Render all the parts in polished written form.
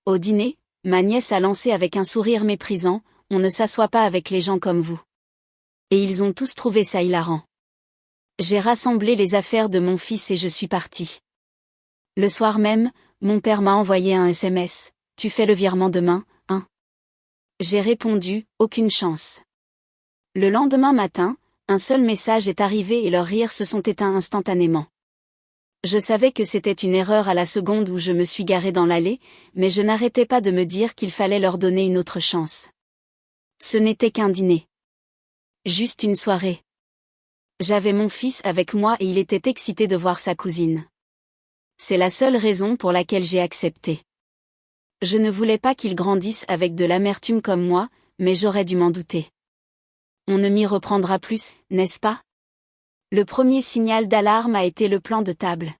Au dîner, ma nièce a lancé avec un sourire méprisant, « On ne s'assoit pas avec les gens comme vous. » Et ils ont tous trouvé ça hilarant. J'ai rassemblé les affaires de mon fils et je suis partie. Le soir même, mon père m'a envoyé un SMS, « Tu fais le virement demain, hein ?» J'ai répondu, « Aucune chance. » Le lendemain matin, un seul message est arrivé et leurs rires se sont éteints instantanément. Je savais que c'était une erreur à la seconde où je me suis garée dans l'allée, mais je n'arrêtais pas de me dire qu'il fallait leur donner une autre chance. Ce n'était qu'un dîner. Juste une soirée. J'avais mon fils avec moi et il était excité de voir sa cousine. C'est la seule raison pour laquelle j'ai accepté. Je ne voulais pas qu'il grandisse avec de l'amertume comme moi, mais j'aurais dû m'en douter. On ne m'y reprendra plus, n'est-ce pas? Le premier signal d'alarme a été le plan de table.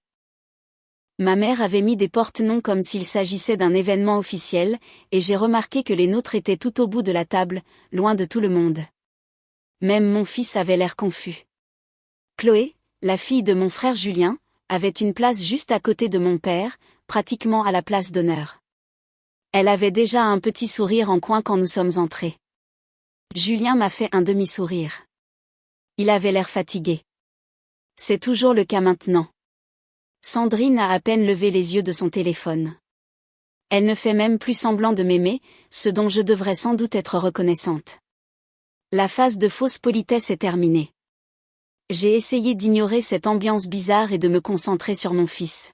Ma mère avait mis des porte-noms comme s'il s'agissait d'un événement officiel, et j'ai remarqué que les nôtres étaient tout au bout de la table, loin de tout le monde. Même mon fils avait l'air confus. Chloé, la fille de mon frère Julien, avait une place juste à côté de mon père, pratiquement à la place d'honneur. Elle avait déjà un petit sourire en coin quand nous sommes entrés. Julien m'a fait un demi-sourire. Il avait l'air fatigué. C'est toujours le cas maintenant. Sandrine a à peine levé les yeux de son téléphone. Elle ne fait même plus semblant de m'aimer, ce dont je devrais sans doute être reconnaissante. La phase de fausse politesse est terminée. J'ai essayé d'ignorer cette ambiance bizarre et de me concentrer sur mon fils.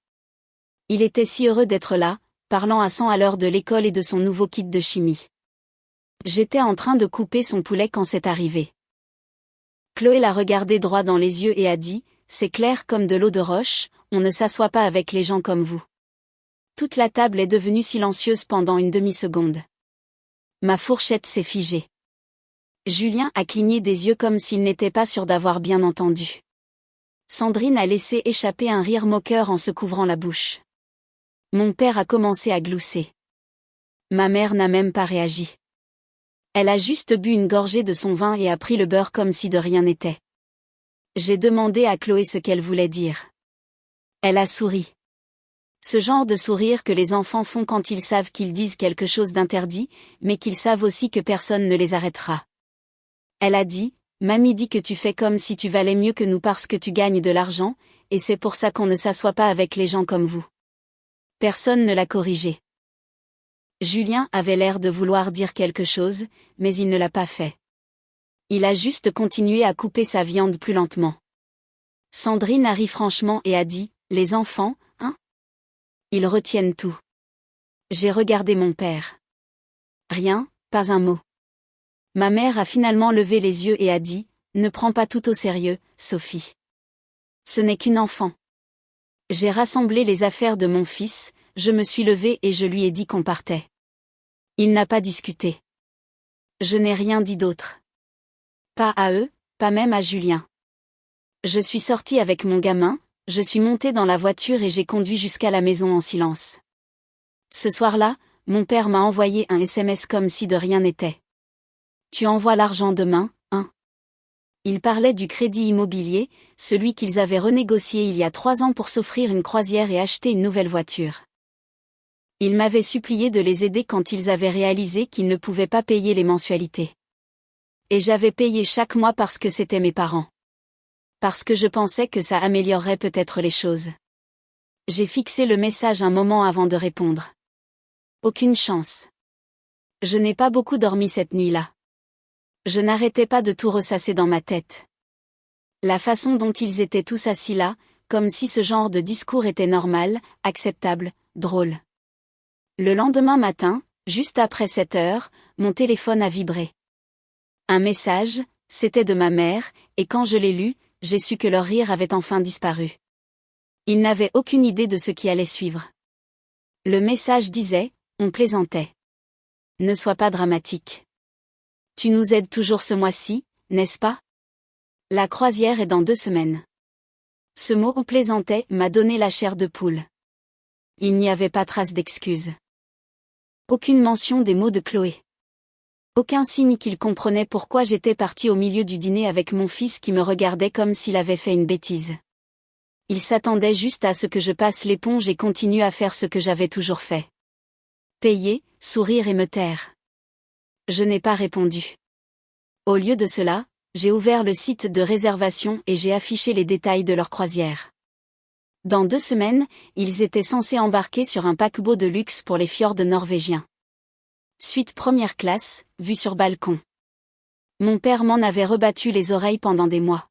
Il était si heureux d'être là, parlant à 100 à l'heure de l'école et de son nouveau kit de chimie. J'étais en train de couper son poulet quand c'est arrivé. Chloé l'a regardé droit dans les yeux et a dit, « C'est clair comme de l'eau de roche, on ne s'assoit pas avec les gens comme vous. » Toute la table est devenue silencieuse pendant une demi-seconde. Ma fourchette s'est figée. Julien a cligné des yeux comme s'il n'était pas sûr d'avoir bien entendu. Sandrine a laissé échapper un rire moqueur en se couvrant la bouche. Mon père a commencé à glousser. Ma mère n'a même pas réagi. Elle a juste bu une gorgée de son vin et a pris le beurre comme si de rien n'était. J'ai demandé à Chloé ce qu'elle voulait dire. Elle a souri. Ce genre de sourire que les enfants font quand ils savent qu'ils disent quelque chose d'interdit, mais qu'ils savent aussi que personne ne les arrêtera. Elle a dit, « Mamie dit que tu fais comme si tu valais mieux que nous parce que tu gagnes de l'argent, et c'est pour ça qu'on ne s'assoit pas avec les gens comme vous. » Personne ne l'a corrigé. Julien avait l'air de vouloir dire quelque chose, mais il ne l'a pas fait. Il a juste continué à couper sa viande plus lentement. Sandrine a ri franchement et a dit, « Les enfants, hein? Ils retiennent tout. » J'ai regardé mon père. Rien, pas un mot. Ma mère a finalement levé les yeux et a dit, « Ne prends pas tout au sérieux, Sophie. Ce n'est qu'une enfant. » J'ai rassemblé les affaires de mon fils, je me suis levée et je lui ai dit qu'on partait. Il n'a pas discuté. Je n'ai rien dit d'autre. Pas à eux, pas même à Julien. Je suis sortie avec mon gamin, je suis montée dans la voiture et j'ai conduit jusqu'à la maison en silence. Ce soir-là, mon père m'a envoyé un SMS comme si de rien n'était. « Tu envoies l'argent demain, hein ?» Il parlait du crédit immobilier, celui qu'ils avaient renégocié il y a 3 ans pour s'offrir une croisière et acheter une nouvelle voiture. Il m'avait supplié de les aider quand ils avaient réalisé qu'ils ne pouvaient pas payer les mensualités. Et j'avais payé chaque mois parce que c'étaient mes parents. Parce que je pensais que ça améliorerait peut-être les choses. J'ai fixé le message un moment avant de répondre. Aucune chance. Je n'ai pas beaucoup dormi cette nuit-là. Je n'arrêtais pas de tout ressasser dans ma tête. La façon dont ils étaient tous assis là, comme si ce genre de discours était normal, acceptable, drôle. Le lendemain matin, juste après 7 heures, mon téléphone a vibré. Un message, c'était de ma mère, et quand je l'ai lu, j'ai su que leur rire avait enfin disparu. Ils n'avaient aucune idée de ce qui allait suivre. Le message disait, on plaisantait. Ne sois pas dramatique. Tu nous aides toujours ce mois-ci, n'est-ce pas? La croisière est dans 2 semaines. Ce mot on plaisantait m'a donné la chair de poule. Il n'y avait pas trace d'excuse. Aucune mention des mots de Chloé. Aucun signe qu'il comprenait pourquoi j'étais partie au milieu du dîner avec mon fils qui me regardait comme s'il avait fait une bêtise. Il s'attendait juste à ce que je passe l'éponge et continue à faire ce que j'avais toujours fait. Payer, sourire et me taire. Je n'ai pas répondu. Au lieu de cela, j'ai ouvert le site de réservation et j'ai affiché les détails de leur croisière. Dans 2 semaines, ils étaient censés embarquer sur un paquebot de luxe pour les fjords norvégiens. Suite première classe, vue sur balcon. Mon père m'en avait rebattu les oreilles pendant des mois.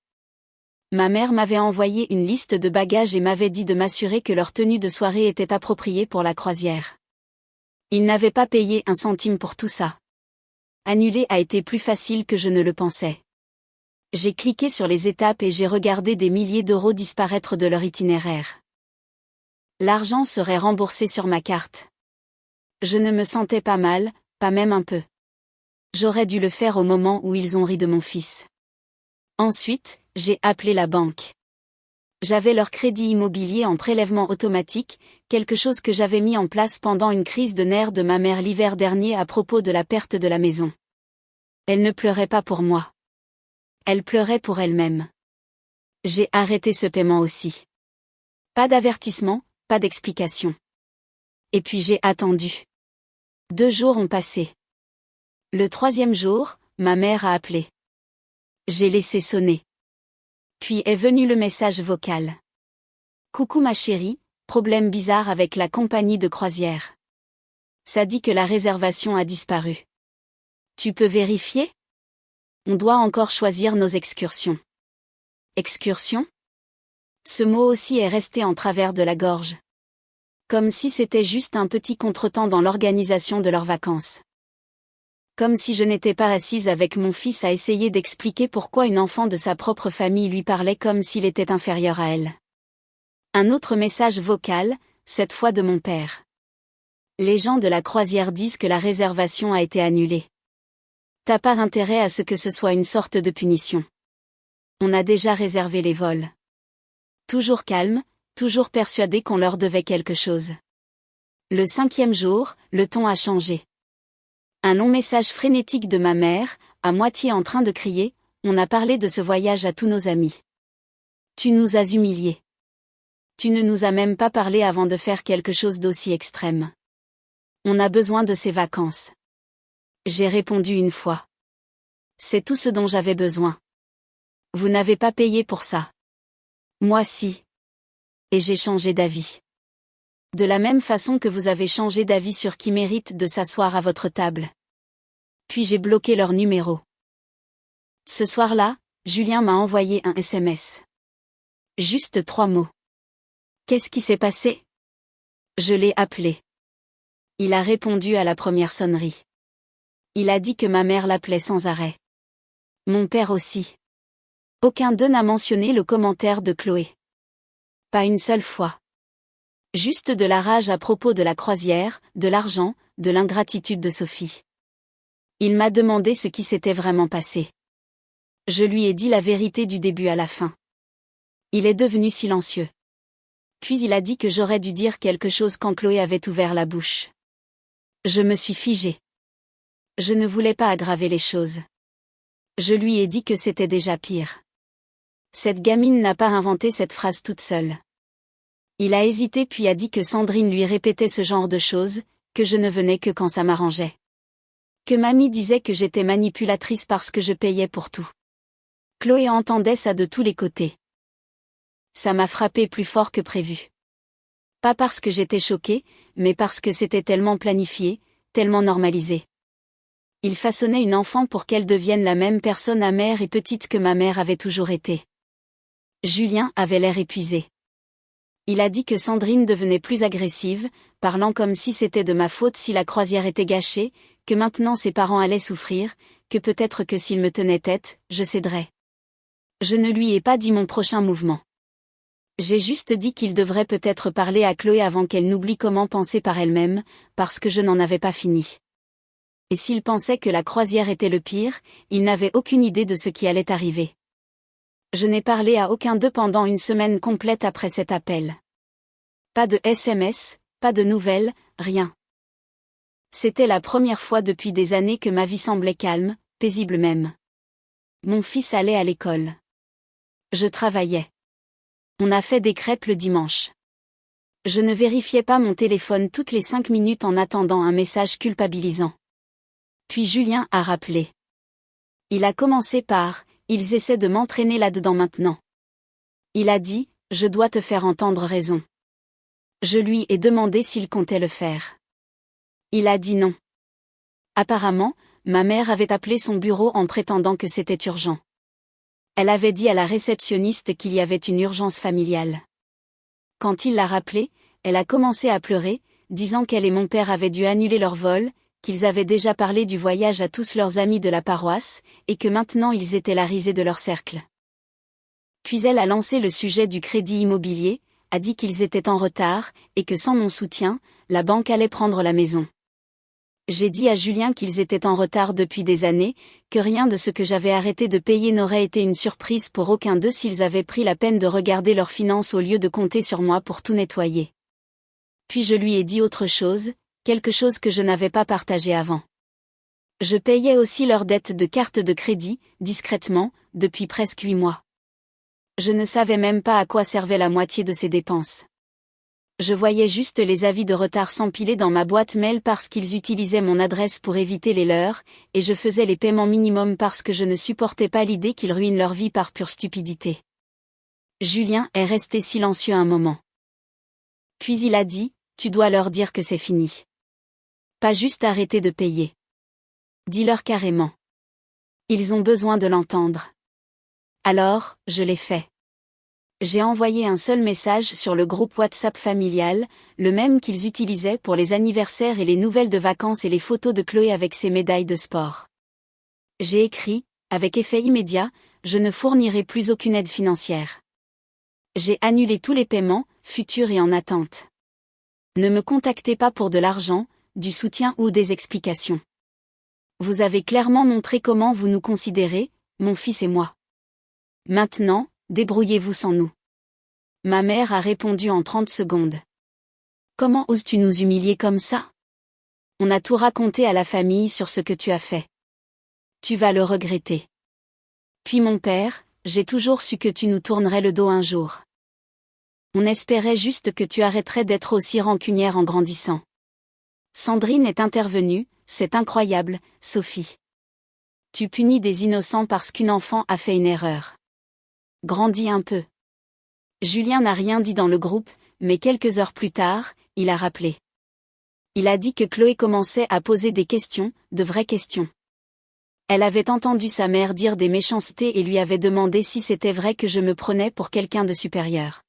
Ma mère m'avait envoyé une liste de bagages et m'avait dit de m'assurer que leur tenue de soirée était appropriée pour la croisière. Ils n'avaient pas payé un centime pour tout ça. Annuler a été plus facile que je ne le pensais. J'ai cliqué sur les étapes et j'ai regardé des milliers d'euros disparaître de leur itinéraire. L'argent serait remboursé sur ma carte. Je ne me sentais pas mal, pas même un peu. J'aurais dû le faire au moment où ils ont ri de mon fils. Ensuite, j'ai appelé la banque. J'avais leur crédit immobilier en prélèvement automatique, quelque chose que j'avais mis en place pendant une crise de nerfs de ma mère l'hiver dernier à propos de la perte de la maison. Elle ne pleurait pas pour moi. Elle pleurait pour elle-même. J'ai arrêté ce paiement aussi. Pas d'avertissement, pas d'explication. Et puis j'ai attendu. 2 jours ont passé. Le 3e jour, ma mère a appelé. J'ai laissé sonner. Puis est venu le message vocal. Coucou ma chérie, problème bizarre avec la compagnie de croisière. Ça dit que la réservation a disparu. Tu peux vérifier? On doit encore choisir nos excursions. Excursion? Ce mot aussi est resté en travers de la gorge. Comme si c'était juste un petit contretemps dans l'organisation de leurs vacances. Comme si je n'étais pas assise avec mon fils à essayer d'expliquer pourquoi une enfant de sa propre famille lui parlait comme s'il était inférieur à elle. Un autre message vocal, cette fois de mon père. Les gens de la croisière disent que la réservation a été annulée. T'as pas intérêt à ce que ce soit une sorte de punition. On a déjà réservé les vols. Toujours calme, toujours persuadé qu'on leur devait quelque chose. Le 5e jour, le ton a changé. Un long message frénétique de ma mère, à moitié en train de crier, on a parlé de ce voyage à tous nos amis. Tu nous as humiliés. Tu ne nous as même pas parlé avant de faire quelque chose d'aussi extrême. On a besoin de ces vacances. J'ai répondu une fois. C'est tout ce dont j'avais besoin. Vous n'avez pas payé pour ça. Moi si. Et j'ai changé d'avis. De la même façon que vous avez changé d'avis sur qui mérite de s'asseoir à votre table. Puis j'ai bloqué leur numéro. Ce soir-là, Julien m'a envoyé un SMS. Juste 3 mots. Qu'est-ce qui s'est passé? Je l'ai appelé. Il a répondu à la première sonnerie. Il a dit que ma mère l'appelait sans arrêt. Mon père aussi. Aucun d'eux n'a mentionné le commentaire de Chloé. Pas une seule fois. Juste de la rage à propos de la croisière, de l'argent, de l'ingratitude de Sophie. Il m'a demandé ce qui s'était vraiment passé. Je lui ai dit la vérité du début à la fin. Il est devenu silencieux. Puis il a dit que j'aurais dû dire quelque chose quand Chloé avait ouvert la bouche. Je me suis figée. Je ne voulais pas aggraver les choses. Je lui ai dit que c'était déjà pire. Cette gamine n'a pas inventé cette phrase toute seule. Il a hésité puis a dit que Sandrine lui répétait ce genre de choses, que je ne venais que quand ça m'arrangeait. Que mamie disait que j'étais manipulatrice parce que je payais pour tout. Chloé entendait ça de tous les côtés. Ça m'a frappé plus fort que prévu. Pas parce que j'étais choquée, mais parce que c'était tellement planifié, tellement normalisé. Il façonnait une enfant pour qu'elle devienne la même personne amère et petite que ma mère avait toujours été. Julien avait l'air épuisé. Il a dit que Sandrine devenait plus agressive, parlant comme si c'était de ma faute si la croisière était gâchée, que maintenant ses parents allaient souffrir, que peut-être que s'il me tenait tête, je céderais. Je ne lui ai pas dit mon prochain mouvement. J'ai juste dit qu'il devrait peut-être parler à Chloé avant qu'elle n'oublie comment penser par elle-même, parce que je n'en avais pas fini. Et s'il pensait que la croisière était le pire, il n'avait aucune idée de ce qui allait arriver. Je n'ai parlé à aucun d'eux pendant une semaine complète après cet appel. Pas de SMS, pas de nouvelles, rien. C'était la première fois depuis des années que ma vie semblait calme, paisible même. Mon fils allait à l'école. Je travaillais. On a fait des crêpes le dimanche. Je ne vérifiais pas mon téléphone toutes les 5 minutes en attendant un message culpabilisant. Puis Julien a rappelé. Il a commencé par « Ils essaient de m'entraîner là-dedans maintenant ». Il a dit « Je dois te faire entendre raison ». Je lui ai demandé s'il comptait le faire. Il a dit non. Apparemment, ma mère avait appelé son bureau en prétendant que c'était urgent. Elle avait dit à la réceptionniste qu'il y avait une urgence familiale. Quand il l'a rappelée, elle a commencé à pleurer, disant qu'elle et mon père avaient dû annuler leur vol, qu'ils avaient déjà parlé du voyage à tous leurs amis de la paroisse, et que maintenant ils étaient la risée de leur cercle. Puis elle a lancé le sujet du crédit immobilier, a dit qu'ils étaient en retard, et que sans mon soutien, la banque allait prendre la maison. J'ai dit à Julien qu'ils étaient en retard depuis des années, que rien de ce que j'avais arrêté de payer n'aurait été une surprise pour aucun d'eux s'ils avaient pris la peine de regarder leurs finances au lieu de compter sur moi pour tout nettoyer. Puis je lui ai dit autre chose, quelque chose que je n'avais pas partagé avant. Je payais aussi leurs dettes de carte de crédit, discrètement, depuis presque 8 mois. Je ne savais même pas à quoi servait la moitié de ces dépenses. Je voyais juste les avis de retard s'empiler dans ma boîte mail parce qu'ils utilisaient mon adresse pour éviter les leurs, et je faisais les paiements minimums parce que je ne supportais pas l'idée qu'ils ruinent leur vie par pure stupidité. Julien est resté silencieux un moment. Puis il a dit, tu dois leur dire que c'est fini. Pas juste arrêter de payer. Dis-leur carrément. Ils ont besoin de l'entendre. Alors, je l'ai fait. J'ai envoyé un seul message sur le groupe WhatsApp familial, le même qu'ils utilisaient pour les anniversaires et les nouvelles de vacances et les photos de Chloé avec ses médailles de sport. J'ai écrit, avec effet immédiat, je ne fournirai plus aucune aide financière. J'ai annulé tous les paiements, futurs et en attente. Ne me contactez pas pour de l'argent, du soutien ou des explications. Vous avez clairement montré comment vous nous considérez, mon fils et moi. Maintenant, débrouillez-vous sans nous. Ma mère a répondu en 30 secondes. Comment oses-tu nous humilier comme ça? On a tout raconté à la famille sur ce que tu as fait. Tu vas le regretter. Puis mon père, j'ai toujours su que tu nous tournerais le dos un jour. On espérait juste que tu arrêterais d'être aussi rancunière en grandissant. Sandrine est intervenue, c'est incroyable, Sophie. Tu punis des innocents parce qu'une enfant a fait une erreur. Grandis un peu. Julien n'a rien dit dans le groupe, mais quelques heures plus tard, il a rappelé. Il a dit que Chloé commençait à poser des questions, de vraies questions. Elle avait entendu sa mère dire des méchancetés et lui avait demandé si c'était vrai que je me prenais pour quelqu'un de supérieur.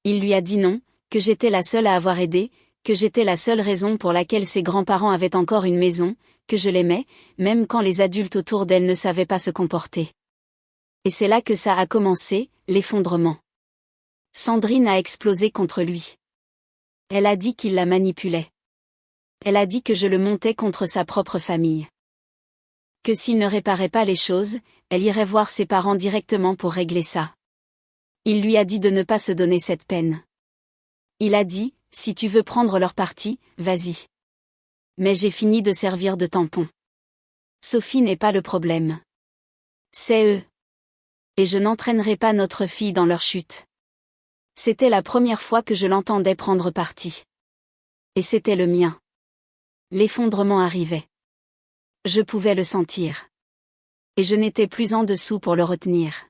Il lui a dit non, que j'étais la seule à avoir aidé, que j'étais la seule raison pour laquelle ses grands-parents avaient encore une maison, que je l'aimais, même quand les adultes autour d'elle ne savaient pas se comporter. Et c'est là que ça a commencé, l'effondrement. Sandrine a explosé contre lui. Elle a dit qu'il la manipulait. Elle a dit que je le montais contre sa propre famille. Que s'il ne réparait pas les choses, elle irait voir ses parents directement pour régler ça. Il lui a dit de ne pas se donner cette peine. Il a dit, si tu veux prendre leur parti, vas-y. Mais j'ai fini de servir de tampon. Sophie n'est pas le problème. C'est eux. Et je n'entraînerai pas notre fille dans leur chute. C'était la première fois que je l'entendais prendre parti. Et c'était le mien. L'effondrement arrivait. Je pouvais le sentir. Et je n'étais plus en dessous pour le retenir.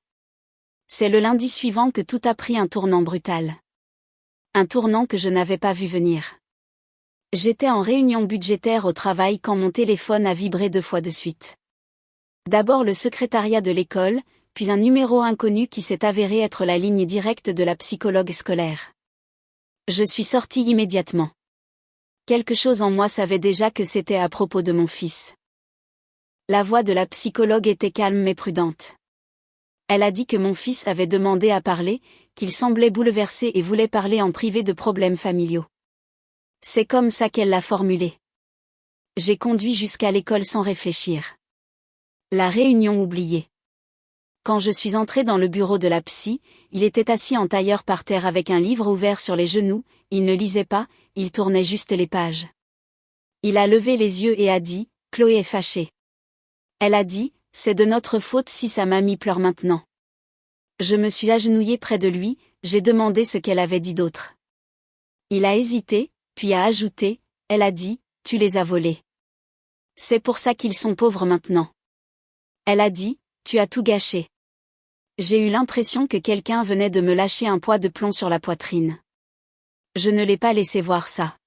C'est le lundi suivant que tout a pris un tournant brutal. Un tournant que je n'avais pas vu venir. J'étais en réunion budgétaire au travail quand mon téléphone a vibré 2 fois de suite. D'abord le secrétariat de l'école, puis un numéro inconnu qui s'est avéré être la ligne directe de la psychologue scolaire. Je suis sortie immédiatement. Quelque chose en moi savait déjà que c'était à propos de mon fils. La voix de la psychologue était calme mais prudente. Elle a dit que mon fils avait demandé à parler, qu'il semblait bouleversé et voulait parler en privé de problèmes familiaux. C'est comme ça qu'elle l'a formulé. J'ai conduit jusqu'à l'école sans réfléchir. La réunion oubliée. Quand je suis entrée dans le bureau de la psy, il était assis en tailleur par terre avec un livre ouvert sur les genoux, il ne lisait pas, il tournait juste les pages. Il a levé les yeux et a dit, « Chloé est fâchée. » Elle a dit, « C'est de notre faute si sa mamie pleure maintenant. » Je me suis agenouillée près de lui, j'ai demandé ce qu'elle avait dit d'autre. Il a hésité, puis a ajouté, elle a dit, tu les as volés. C'est pour ça qu'ils sont pauvres maintenant. Elle a dit, tu as tout gâché. J'ai eu l'impression que quelqu'un venait de me lâcher un poids de plomb sur la poitrine. Je ne l'ai pas laissé voir ça.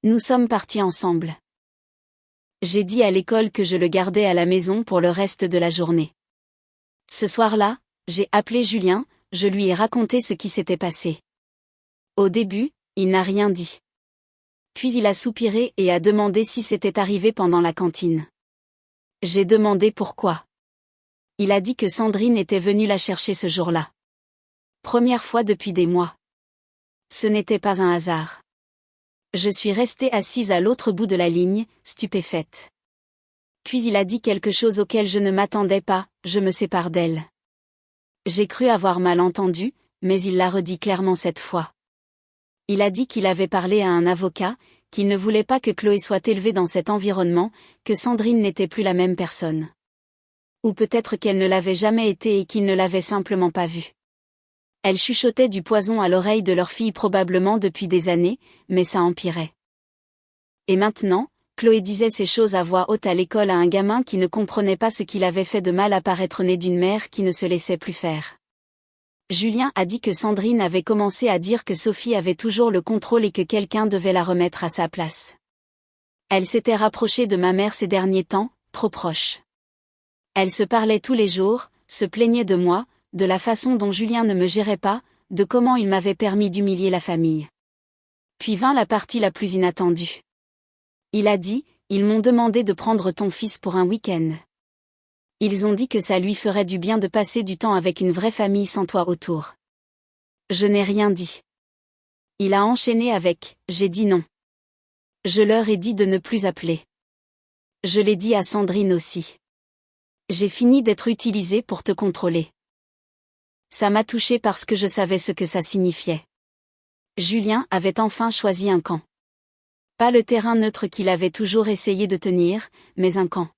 Nous sommes partis ensemble. J'ai dit à l'école que je le gardais à la maison pour le reste de la journée. Ce soir-là, j'ai appelé Julien, je lui ai raconté ce qui s'était passé. Au début, il n'a rien dit. Puis il a soupiré et a demandé si c'était arrivé pendant la cantine. J'ai demandé pourquoi. Il a dit que Sandrine était venue la chercher ce jour-là. Première fois depuis des mois. Ce n'était pas un hasard. Je suis restée assise à l'autre bout de la ligne, stupéfaite. Puis il a dit quelque chose auquel je ne m'attendais pas, je me sépare d'elle. J'ai cru avoir mal entendu, mais il l'a redit clairement cette fois. Il a dit qu'il avait parlé à un avocat, qu'il ne voulait pas que Chloé soit élevée dans cet environnement, que Sandrine n'était plus la même personne. Ou peut-être qu'elle ne l'avait jamais été et qu'il ne l'avait simplement pas vue. Elle chuchotait du poison à l'oreille de leur fille probablement depuis des années, mais ça empirait. Et maintenant, Chloé disait ces choses à voix haute à l'école à un gamin qui ne comprenait pas ce qu'il avait fait de mal à paraître né d'une mère qui ne se laissait plus faire. Julien a dit que Sandrine avait commencé à dire que Sophie avait toujours le contrôle et que quelqu'un devait la remettre à sa place. Elle s'était rapprochée de ma mère ces derniers temps, trop proche. Elle se parlait tous les jours, se plaignait de moi, de la façon dont Julien ne me gérait pas, de comment il m'avait permis d'humilier la famille. Puis vint la partie la plus inattendue. Il a dit, ils m'ont demandé de prendre ton fils pour un week-end. Ils ont dit que ça lui ferait du bien de passer du temps avec une vraie famille sans toi autour. Je n'ai rien dit. Il a enchaîné avec, j'ai dit non. Je leur ai dit de ne plus appeler. Je l'ai dit à Sandrine aussi. J'ai fini d'être utilisée pour te contrôler. Ça m'a touchée parce que je savais ce que ça signifiait. Julien avait enfin choisi un camp. Pas le terrain neutre qu'il avait toujours essayé de tenir, mais un camp.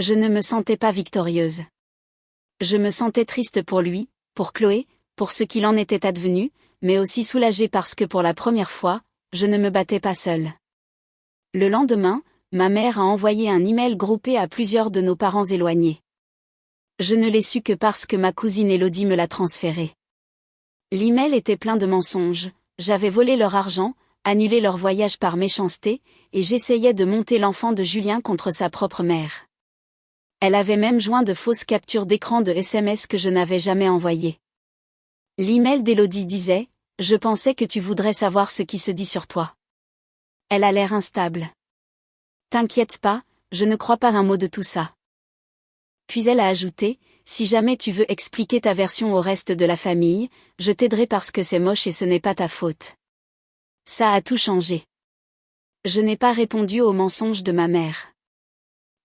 Je ne me sentais pas victorieuse. Je me sentais triste pour lui, pour Chloé, pour ce qu'il en était advenu, mais aussi soulagée parce que pour la première fois, je ne me battais pas seule. Le lendemain, ma mère a envoyé un email groupé à plusieurs de nos parents éloignés. Je ne l'ai su que parce que ma cousine Élodie me l'a transféré. L'email était plein de mensonges, j'avais volé leur argent, annulé leur voyage par méchanceté, et j'essayais de monter l'enfant de Julien contre sa propre mère. Elle avait même joint de fausses captures d'écran de SMS que je n'avais jamais envoyées. L'email d'Élodie disait « Je pensais que tu voudrais savoir ce qui se dit sur toi. Elle a l'air instable. T'inquiète pas, je ne crois pas un mot de tout ça. » Puis elle a ajouté « Si jamais tu veux expliquer ta version au reste de la famille, je t'aiderai parce que c'est moche et ce n'est pas ta faute. » Ça a tout changé. Je n'ai pas répondu aux mensonges de ma mère.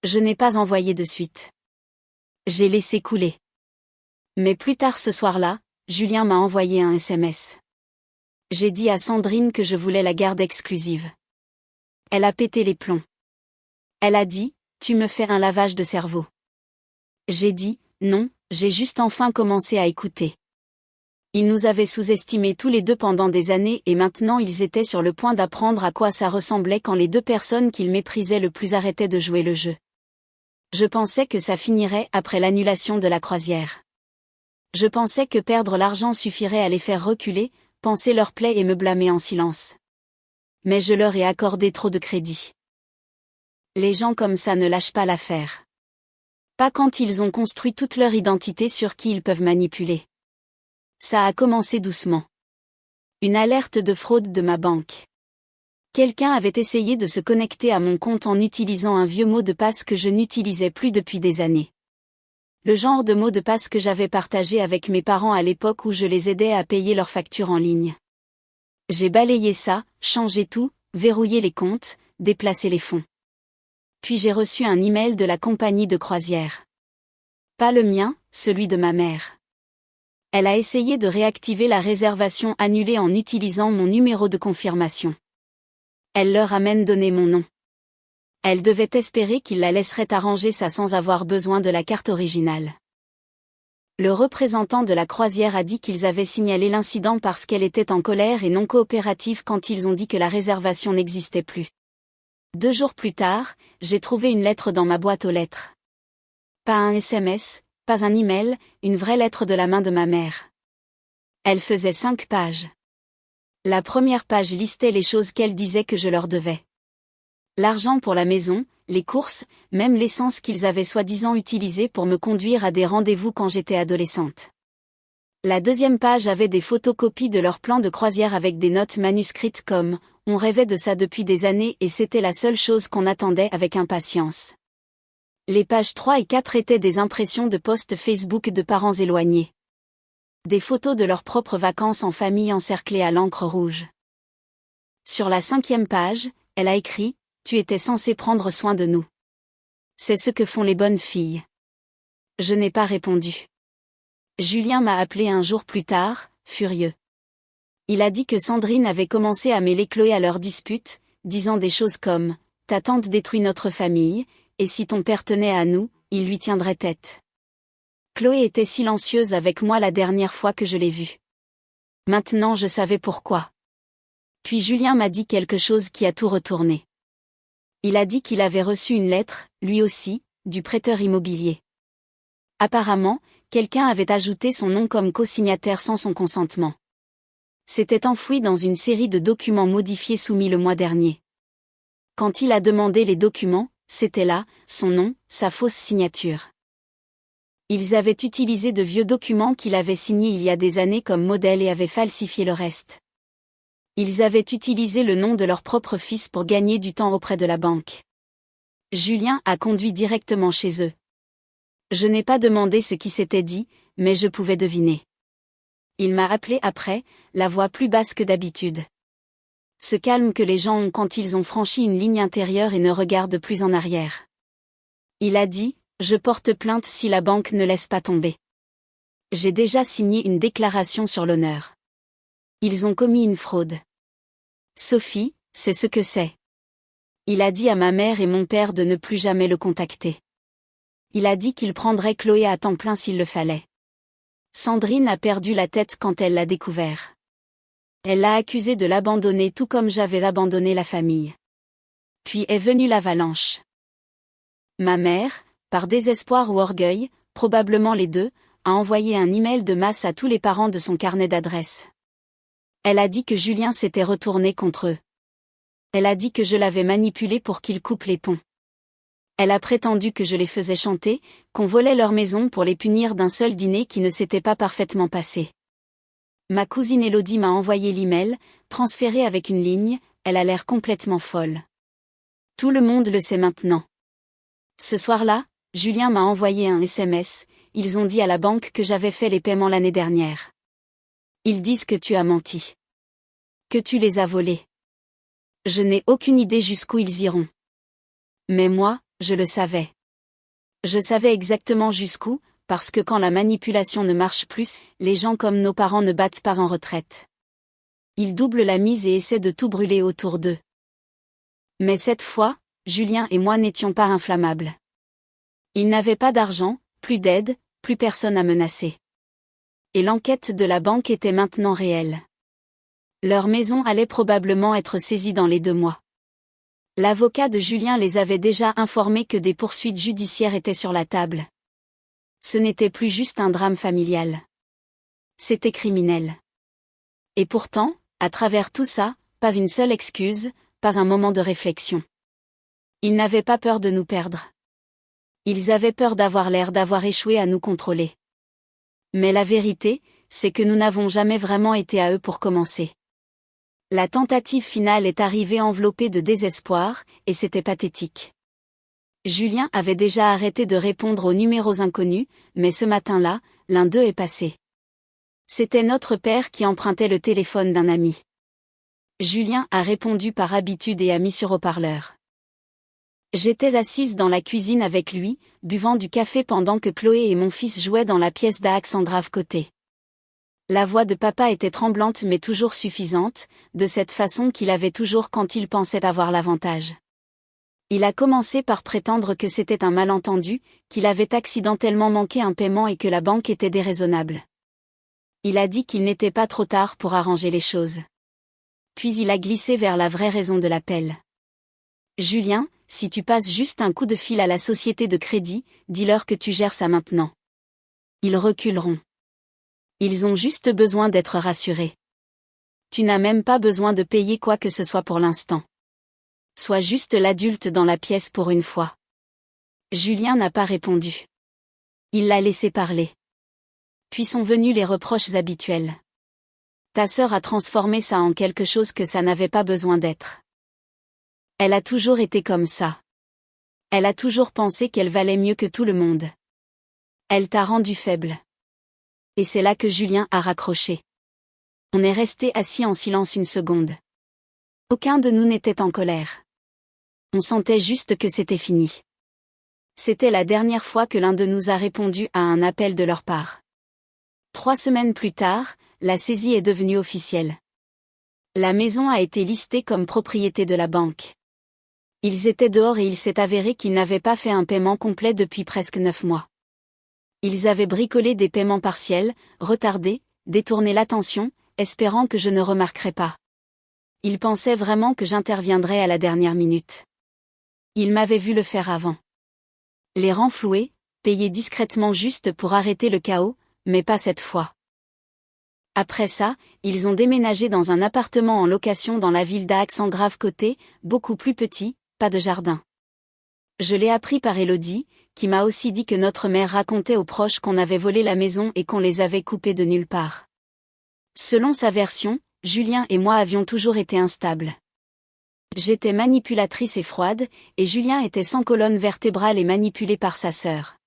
Je n'ai pas envoyé de suite. J'ai laissé couler. Mais plus tard ce soir-là, Julien m'a envoyé un SMS. J'ai dit à Sandrine que je voulais la garde exclusive. Elle a pété les plombs. Elle a dit, tu me fais un lavage de cerveau. J'ai dit, non, j'ai juste enfin commencé à écouter. Ils nous avaient sous-estimés tous les deux pendant des années et maintenant ils étaient sur le point d'apprendre à quoi ça ressemblait quand les deux personnes qu'ils méprisaient le plus arrêtaient de jouer le jeu. Je pensais que ça finirait après l'annulation de la croisière. Je pensais que perdre l'argent suffirait à les faire reculer, panser leur plaie et me blâmer en silence. Mais je leur ai accordé trop de crédit. Les gens comme ça ne lâchent pas l'affaire. Pas quand ils ont construit toute leur identité sur qui ils peuvent manipuler. Ça a commencé doucement. Une alerte de fraude de ma banque. Quelqu'un avait essayé de se connecter à mon compte en utilisant un vieux mot de passe que je n'utilisais plus depuis des années. Le genre de mot de passe que j'avais partagé avec mes parents à l'époque où je les aidais à payer leurs factures en ligne. J'ai balayé ça, changé tout, verrouillé les comptes, déplacé les fonds. Puis j'ai reçu un email de la compagnie de croisière. Pas le mien, celui de ma mère. Elle a essayé de réactiver la réservation annulée en utilisant mon numéro de confirmation. Elle leur a même donné mon nom. Elle devait espérer qu'il la laisserait arranger ça sans avoir besoin de la carte originale. Le représentant de la croisière a dit qu'ils avaient signalé l'incident parce qu'elle était en colère et non coopérative quand ils ont dit que la réservation n'existait plus. 2 jours plus tard, j'ai trouvé une lettre dans ma boîte aux lettres. Pas un SMS, pas un email, une vraie lettre de la main de ma mère. Elle faisait 5 pages. La première page listait les choses qu'elle disait que je leur devais. L'argent pour la maison, les courses, même l'essence qu'ils avaient soi-disant utilisée pour me conduire à des rendez-vous quand j'étais adolescente. La deuxième page avait des photocopies de leur plan de croisière avec des notes manuscrites comme « On rêvait de ça depuis des années et c'était la seule chose qu'on attendait avec impatience ». Les pages 3 et 4 étaient des impressions de posts Facebook de parents éloignés. Des photos de leurs propres vacances en famille encerclées à l'encre rouge. Sur la 5e page, elle a écrit « Tu étais censé prendre soin de nous. C'est ce que font les bonnes filles. » Je n'ai pas répondu. Julien m'a appelé un jour plus tard, furieux. Il a dit que Sandrine avait commencé à mêler Chloé à leur dispute, disant des choses comme « Ta tante détruit notre famille, et si ton père tenait à nous, il lui tiendrait tête. » Chloé était silencieuse avec moi la dernière fois que je l'ai vue. Maintenant je savais pourquoi. Puis Julien m'a dit quelque chose qui a tout retourné. Il a dit qu'il avait reçu une lettre, lui aussi, du prêteur immobilier. Apparemment, quelqu'un avait ajouté son nom comme co-signataire sans son consentement. C'était enfoui dans une série de documents modifiés soumis le mois dernier. Quand il a demandé les documents, c'était là, son nom, sa fausse signature. Ils avaient utilisé de vieux documents qu'il avait signés il y a des années comme modèle et avaient falsifié le reste. Ils avaient utilisé le nom de leur propre fils pour gagner du temps auprès de la banque. Julien a conduit directement chez eux. Je n'ai pas demandé ce qui s'était dit, mais je pouvais deviner. Il m'a appelé après, la voix plus basse que d'habitude. Ce calme que les gens ont quand ils ont franchi une ligne intérieure et ne regardent plus en arrière. Il a dit, je porte plainte si la banque ne laisse pas tomber. J'ai déjà signé une déclaration sur l'honneur. Ils ont commis une fraude. Sophie, c'est ce que c'est. Il a dit à ma mère et mon père de ne plus jamais le contacter. Il a dit qu'il prendrait Chloé à temps plein s'il le fallait. Sandrine a perdu la tête quand elle l'a découvert. Elle l'a accusé de l'abandonner tout comme j'avais abandonné la famille. Puis est venue l'avalanche. Ma mère, par désespoir ou orgueil, probablement les deux, a envoyé un email de masse à tous les parents de son carnet d'adresses. Elle a dit que Julien s'était retourné contre eux. Elle a dit que je l'avais manipulé pour qu'il coupe les ponts. Elle a prétendu que je les faisais chanter, qu'on volait leur maison pour les punir d'un seul dîner qui ne s'était pas parfaitement passé. Ma cousine Élodie m'a envoyé l'email, transféré avec une ligne, elle a l'air complètement folle. Tout le monde le sait maintenant. Ce soir-là, Julien m'a envoyé un SMS, ils ont dit à la banque que j'avais fait les paiements l'année dernière. Ils disent que tu as menti. Que tu les as volés. Je n'ai aucune idée jusqu'où ils iront. Mais moi, je le savais. Je savais exactement jusqu'où, parce que quand la manipulation ne marche plus, les gens comme nos parents ne battent pas en retraite. Ils doublent la mise et essaient de tout brûler autour d'eux. Mais cette fois, Julien et moi n'étions pas inflammables. Ils n'avaient pas d'argent, plus d'aide, plus personne à menacer. Et l'enquête de la banque était maintenant réelle. Leur maison allait probablement être saisie dans les 2 mois. L'avocat de Julien les avait déjà informés que des poursuites judiciaires étaient sur la table. Ce n'était plus juste un drame familial. C'était criminel. Et pourtant, à travers tout ça, pas une seule excuse, pas un moment de réflexion. Ils n'avaient pas peur de nous perdre. Ils avaient peur d'avoir l'air d'avoir échoué à nous contrôler. Mais la vérité, c'est que nous n'avons jamais vraiment été à eux pour commencer. La tentative finale est arrivée enveloppée de désespoir, et c'était pathétique. Julien avait déjà arrêté de répondre aux numéros inconnus, mais ce matin-là, l'un d'eux est passé. C'était notre père qui empruntait le téléphone d'un ami. Julien a répondu par habitude et a mis sur haut-parleur. J'étais assise dans la cuisine avec lui, buvant du café pendant que Chloé et mon fils jouaient dans la pièce d'Alexandra côté. La voix de papa était tremblante mais toujours suffisante, de cette façon qu'il avait toujours quand il pensait avoir l'avantage. Il a commencé par prétendre que c'était un malentendu, qu'il avait accidentellement manqué un paiement et que la banque était déraisonnable. Il a dit qu'il n'était pas trop tard pour arranger les choses. Puis il a glissé vers la vraie raison de l'appel. Julien, si tu passes juste un coup de fil à la société de crédit, dis-leur que tu gères ça maintenant. Ils reculeront. Ils ont juste besoin d'être rassurés. Tu n'as même pas besoin de payer quoi que ce soit pour l'instant. Sois juste l'adulte dans la pièce pour une fois. Julien n'a pas répondu. Il l'a laissé parler. Puis sont venus les reproches habituels. Ta sœur a transformé ça en quelque chose que ça n'avait pas besoin d'être. Elle a toujours été comme ça. Elle a toujours pensé qu'elle valait mieux que tout le monde. Elle t'a rendu faible. Et c'est là que Julien a raccroché. On est resté assis en silence une seconde. Aucun de nous n'était en colère. On sentait juste que c'était fini. C'était la dernière fois que l'un de nous a répondu à un appel de leur part. 3 semaines plus tard, la saisie est devenue officielle. La maison a été listée comme propriété de la banque. Ils étaient dehors et il s'est avéré qu'ils n'avaient pas fait un paiement complet depuis presque 9 mois. Ils avaient bricolé des paiements partiels, retardés, détourné l'attention, espérant que je ne remarquerais pas. Ils pensaient vraiment que j'interviendrais à la dernière minute. Ils m'avaient vu le faire avant. Les renflouer, payer discrètement juste pour arrêter le chaos, mais pas cette fois. Après ça, ils ont déménagé dans un appartement en location dans la ville d'Aix-en-Grave-Côté, beaucoup plus petit, pas de jardin. Je l'ai appris par Élodie, qui m'a aussi dit que notre mère racontait aux proches qu'on avait volé la maison et qu'on les avait coupés de nulle part. Selon sa version, Julien et moi avions toujours été instables. J'étais manipulatrice et froide, et Julien était sans colonne vertébrale et manipulé par sa sœur.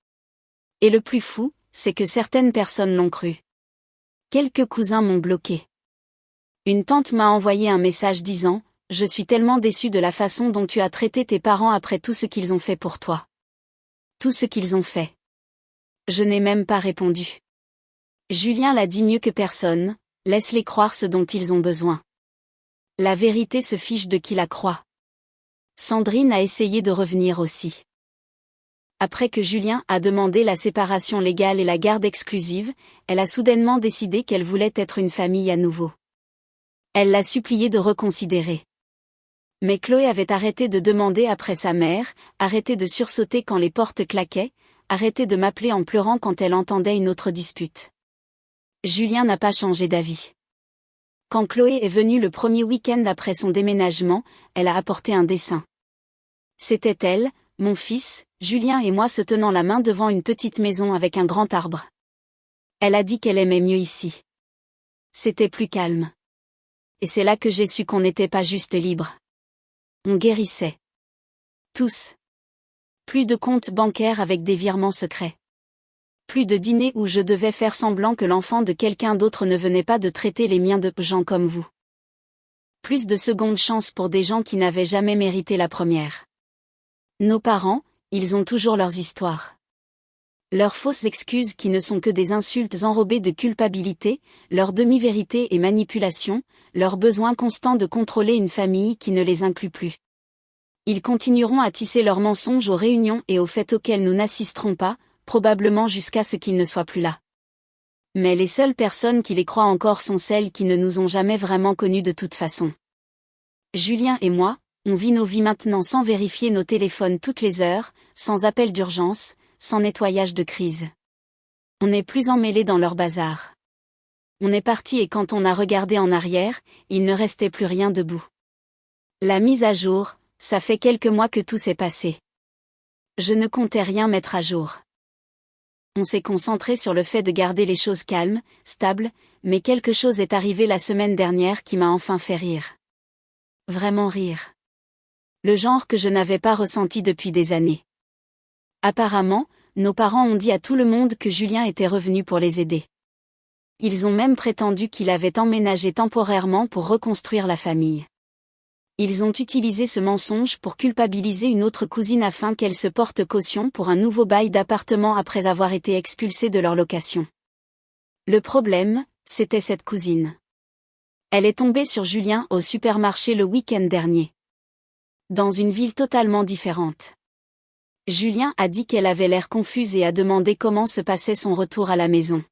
Et le plus fou, c'est que certaines personnes l'ont cru. Quelques cousins m'ont bloqué. Une tante m'a envoyé un message disant « Je suis tellement déçue de la façon dont tu as traité tes parents après tout ce qu'ils ont fait pour toi. » Tout ce qu'ils ont fait. Je n'ai même pas répondu. Julien l'a dit mieux que personne, laisse-les croire ce dont ils ont besoin. La vérité se fiche de qui la croit. Sandrine a essayé de revenir aussi. Après que Julien a demandé la séparation légale et la garde exclusive, elle a soudainement décidé qu'elle voulait être une famille à nouveau. Elle l'a supplié de reconsidérer. Mais Chloé avait arrêté de demander après sa mère, arrêté de sursauter quand les portes claquaient, arrêté de m'appeler en pleurant quand elle entendait une autre dispute. Julien n'a pas changé d'avis. Quand Chloé est venue le premier week-end après son déménagement, elle a apporté un dessin. C'était elle, mon fils, Julien et moi se tenant la main devant une petite maison avec un grand arbre. Elle a dit qu'elle aimait mieux ici. C'était plus calme. Et c'est là que j'ai su qu'on n'était pas juste libre. On guérissait. Tous. Plus de comptes bancaires avec des virements secrets. Plus de dîners où je devais faire semblant que l'enfant de quelqu'un d'autre ne venait pas de traiter les miens de gens comme vous. Plus de secondes chances pour des gens qui n'avaient jamais mérité la première. Nos parents, ils ont toujours leurs histoires. Leurs fausses excuses qui ne sont que des insultes enrobées de culpabilité, leurs demi-vérités et manipulations, leur besoin constant de contrôler une famille qui ne les inclut plus. Ils continueront à tisser leurs mensonges aux réunions et aux fêtes auxquelles nous n'assisterons pas, probablement jusqu'à ce qu'ils ne soient plus là. Mais les seules personnes qui les croient encore sont celles qui ne nous ont jamais vraiment connus de toute façon. Julien et moi, on vit nos vies maintenant sans vérifier nos téléphones toutes les heures, sans appel d'urgence, sans nettoyage de crise. On n'est plus emmêlés dans leur bazar. On est parti et quand on a regardé en arrière, il ne restait plus rien debout. La mise à jour, ça fait quelques mois que tout s'est passé. Je ne comptais rien mettre à jour. On s'est concentré sur le fait de garder les choses calmes, stables, mais quelque chose est arrivé la semaine dernière qui m'a enfin fait rire. Vraiment rire. Le genre que je n'avais pas ressenti depuis des années. Apparemment, nos parents ont dit à tout le monde que Julien était revenu pour les aider. Ils ont même prétendu qu'il avait emménagé temporairement pour reconstruire la famille. Ils ont utilisé ce mensonge pour culpabiliser une autre cousine afin qu'elle se porte caution pour un nouveau bail d'appartement après avoir été expulsée de leur location. Le problème, c'était cette cousine. Elle est tombée sur Julien au supermarché le week-end dernier. Dans une ville totalement différente. Julien a dit qu'elle avait l'air confuse et a demandé comment se passait son retour à la maison.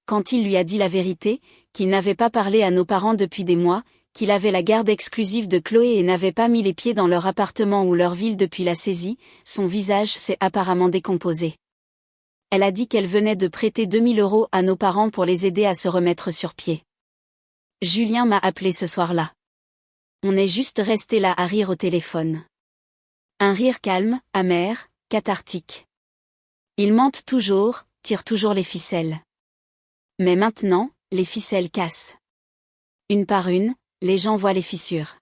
Quand il lui a dit la vérité, qu'il n'avait pas parlé à nos parents depuis des mois, qu'il avait la garde exclusive de Chloé et n'avait pas mis les pieds dans leur appartement ou leur ville depuis la saisie, son visage s'est apparemment décomposé. Elle a dit qu'elle venait de prêter 2000 € à nos parents pour les aider à se remettre sur pied. Julien m'a appelé ce soir-là. On est juste resté là à rire au téléphone. Un rire calme, amer, cathartique. Ils mentent toujours, tirent toujours les ficelles. Mais maintenant, les ficelles cassent. Une par une, les gens voient les fissures.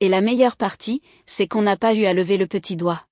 Et la meilleure partie, c'est qu'on n'a pas eu à lever le petit doigt.